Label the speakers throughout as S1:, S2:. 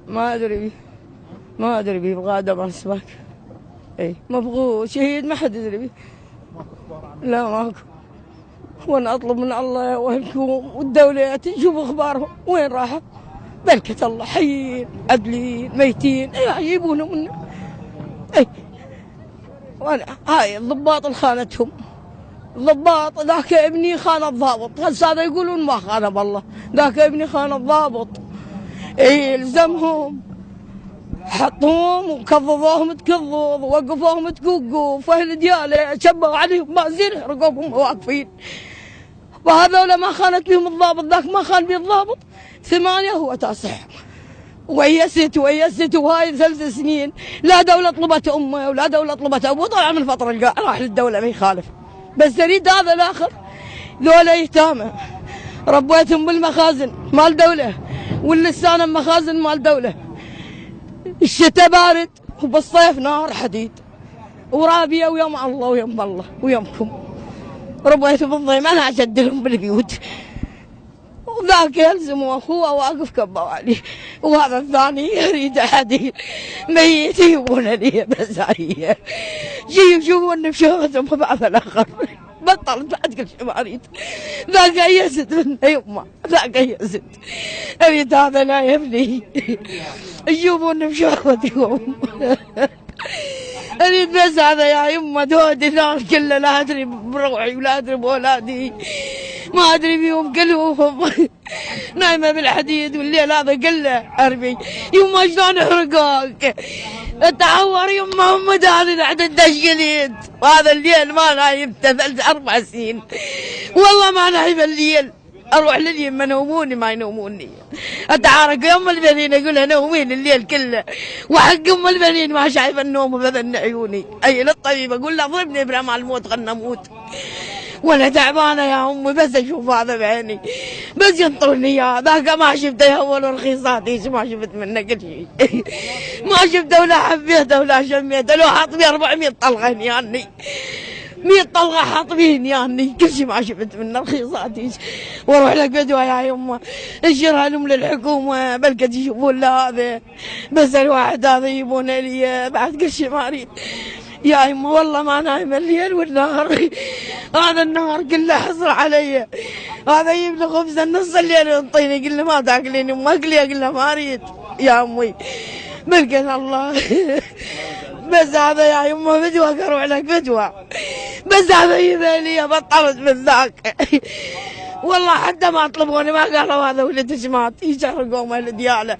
S1: ما ادري بيه، ما ادري بيه بغادة مع السباك. اي مفقود شهيد ما حد يدري بيه. لا ماكو. وانا اطلب من الله وينكم والدولة تشوف اخبارهم وين راحوا. بركة الله حيين عدلين ميتين يجيبونهم منه. اي وانا هاي الضباط اللي خانتهم. الضباط ذاك ابني خان الضابط، هسه هذا يقولون ما خان بالله، ذاك ابني خان الضابط. اي الزمهم حطوهم وكظظوهم تكظظ ووقفوهم تقوقف، واهل دياله شبوا عليهم مازين رقوبهم واقفين. وهذولا ما خانت بهم الضابط، ذاك ما خان به الضابط. 8 هو 9. ويست وهاي 3 سنين لا دولة طلبت امه ولا دولة طلبت ابوه، طلع من الفترة اللي راح للدولة ما يخالف. بس اريد هذا الاخر ذولا يتامى ربيتهم بالمخازن مال دولة، واللسانة مخازن مال دولة. الشتاء بارد وبالصيف نار حديد ورابية ويوم الله ويوم الله ويومكم. ربيتهم بالضيم انا اشدلهم بالبيوت، وذاك يلزم واخوه واقف كبوالي، وهذا الثاني يريد احد ميت يبون لي بس هي يشوفون بشوفتهم بعض الاخر. بطلت بعد كل شيء ما اريد. ذاك يزد منه يما، ذاك يزد. اريد هذا لا يبني يشوفون بشوفتهم. اريد بس هذا يا يما دود الناس كلها، لا ادري بروحي ولا ادري باولادي، ما ادري بيهم كلهم. نايمه بالحديد والليل هذا كله عربي. يما شلون احرقوك؟ تعور يما ام داري عند الدشقليد، وهذا الليل ما نايمته 4 سنين والله ما نايمه الليل. اروح لليم نوموني ما ينوموني. اتعارك يوم البنين اقولها نومين الليل كله، وحق ام البنين ما شايفه النوم بذن عيوني. اي للطبيب اقول له ضربني برمى الموت خلنا نموت. وانا تعبانه يا امي بس اشوف هذا بعيني، بس ينطرني اياه. ذاك ما شفته يهون رخيصات، ايش ما شفت منه كل شيء. ما شفته ولا حبيته ولا شميته. لو حاط بي 400 طلقه ياني، 100 طلقه حاط بيهن ياني، كل شيء ما شفت منه رخيصات. واروح لك بدوى يا يمه انشرها لهم للحكومه بلكي يشوفون له هذا. بس الواحد هذا يجيبونه لي بعد كل شيء ما اريد يا يمه. والله ما نايم الليل والنهار، هذا النهار كله حصر علي. هذا يجيب لي خبزه نص الليل ينطيني، يقول لي ما تاكلين يمه اكلي، اقول له ما اريد يا امي بلقى الله. بس هذا يا يمه بدوى اروح لك بدوى، بس هذا يبالي بطلت من ذاك. والله حتى ما طلبوني ما قالوا هذا ولد شمات يشرقوا اهل دياله.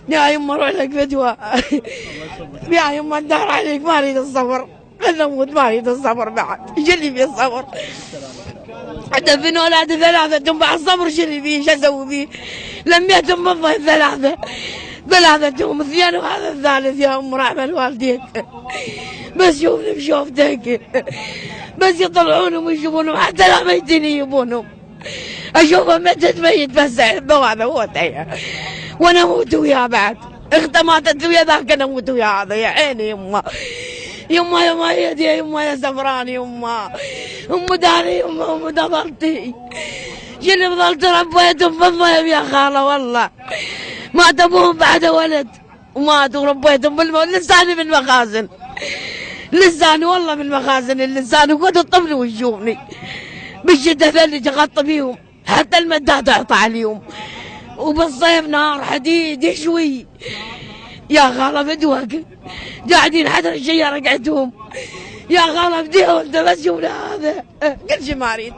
S1: يا يمه اروح لك بدوى. يا يمه الدهر عليك ما اريد الصبر، خلنا نموت ما اريد الصبر بعد. جلي في الصبر دفن اولادي 3 بعد الصبر شلي فيه شو اسوي فيه؟ لميتهم بالضيف 3 2 وهذا الثالث يا ام رحمه الوالديك. بس شوفني بشوفتك، بس يطلعونهم ويشوفونهم حتى لا ميتين يجيبونهم. اشوفه ميت بس احبه هذا هو تايه، وانا اموت وياه بعد. اخته ماتت ويا ذاك انا اموت وياه هذا. يا عيني يما يما يدي يما يا سفراني يما ام داري يما ام دبرتي. شنو فضلت ربيتهم بالضيف يا خاله. والله مات ابوهم بعد ولد وماتوا وربيتهم لساني بالمخازن، لساني والله بالمخازن اللسان. وقعد الطفل ويشوفني بالشده ثلج اغطي بيهم، حتى المداد اعطى عليهم. وبالصيف نار حديد يشوي يا خاله. بدوك قاعدين حدا الشجره قعدتهم يا خاله بديهم انت. بس شوف هذا كل شيء ما اريد،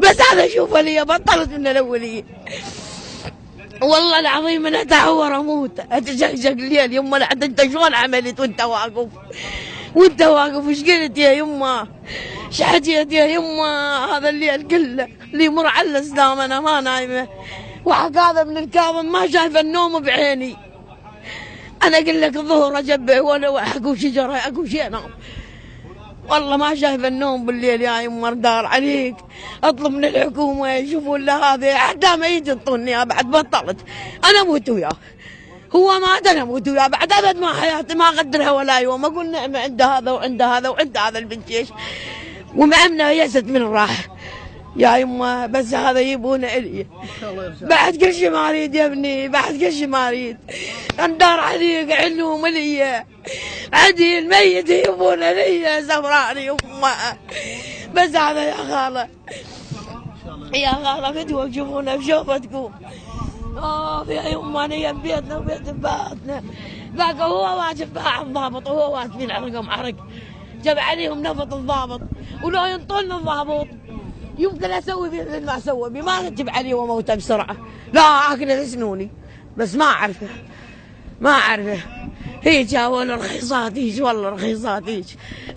S1: بس هذا شوفه لي بطلت من الاوليه. والله العظيم انا اتعور اموت اتشقشق الليل. يما لحد انت شلون عملت وانت واقف؟ وانت واقف وش قلت يا يما؟ شحجيت يا يما هذا الليل كله لي مر على الاسلام. انا ما نايمه، وحق هذا من الكاظم ما شايفه النوم بعيني. انا اقول لك الظهر اجبع ولا احكو شجره اكو شيء انام. والله ما شايفه النوم بالليل يا يما. دار عليك اطلب من الحكومه يشوفون له هذا حتى ما يجي يعطوني بعد. بطلت انا اموت وياه، هو مات انا اموت وياه بعد. ابد ما حياتي ما اقدرها ولا يوم. اقول نعمه عند هذا وعند هذا وعند هذا البنتيش، ومعمنا يست من راح يا يمه بس هذا يبونه الي. بعد كل شيء ما اريد يا ابني، بعد كل شيء ما اريد. الدار عليق علوم لي، عدي الميت يبونه لي زمراني يمه. بس هذا يا خاله، يا خاله فدوه تشوفونه بشوفتكم. يا يمه انا يم بيتنا وبيت باتنا. ذاك هو واقف باع الضابط وهو واقفين عرقهم عرق. جاب عليهم نفط الضابط، ولو ينطلنا الضابط يمكن اسوي فيه مثل ما اسوي بي، ما اكتب عليه واموته بسرعه، لا اكل يسنوني بس ما اعرفه، ما اعرفه. هيج والله رخيصات، هيج والله رخيصات، هيج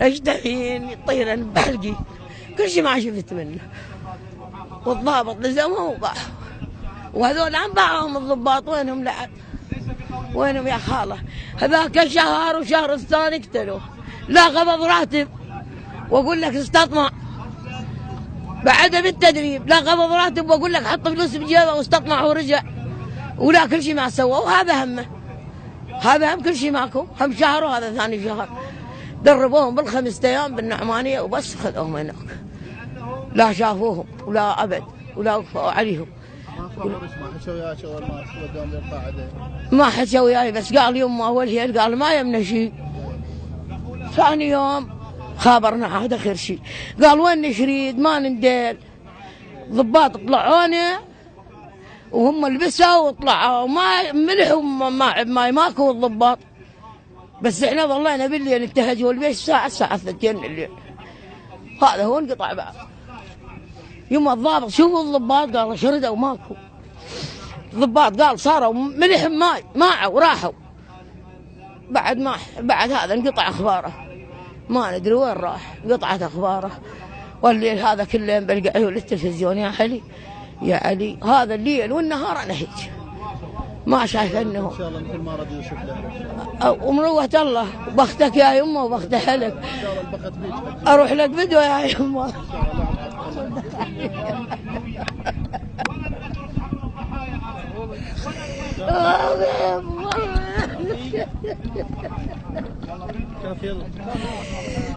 S1: اشتهين يطيرن بحلقي، كل شيء ما شفت منه. والضابط لزمه وباعه، وهذول عم باعهم الضباط. وينهم لعب؟ وينهم يا خاله؟ هذاك شهر وشهر الثاني اقتلوه، لا قبض راتب واقول لك استطمع بعدها بالتدريب، لا قبض راتب واقول لك حط فلوس بجيبه واستطمع ورجع، ولا كل شيء ما سوى. وهذا همه، هذا هم كل شيء ماكو، هم شهر وهذا ثاني شهر. دربوهم بالخمس ايام بالنعمانيه وبس خذوهم هناك، لا شافوهم ولا ابد ولا وقفوا عليهم.
S2: ما حكوا وياك اول ما ودوهم للقاعده؟
S1: ما حكوا وياي، بس قال يوم اول هيل قال ما يمنا شيء. ثاني يوم خابرنا هذا خير شيء، قال وين نشريد ما نديل. ضباط طلعونا وهم لبسوا وطلعوا ما ملحوا ما ماكو الضباط، بس احنا ظلينا بالليل انتهجوا البيت الساعه 2 الليل. هذا هو انقطع بعض. يوم الضابط شوفوا الضباط قالوا شردوا ماكو. الضباط قال صاروا ملح ماي ماعوا وراحوا. بعد هذا انقطع اخباره، ما ندري وين راح، قطعت اخباره. والليل هذا كله بلقى عيون التلفزيون يا علي، يا علي هذا الليل والنهار انا هيك ما شايف انه
S2: ان شاء الله مثل ما رد يوسف له
S1: ومروة الله. وبختك يا يمه وبخت حلك،
S2: ان شاء الله البخت بيك
S1: اروح لك بدوه يا يمه.
S2: كيف يلا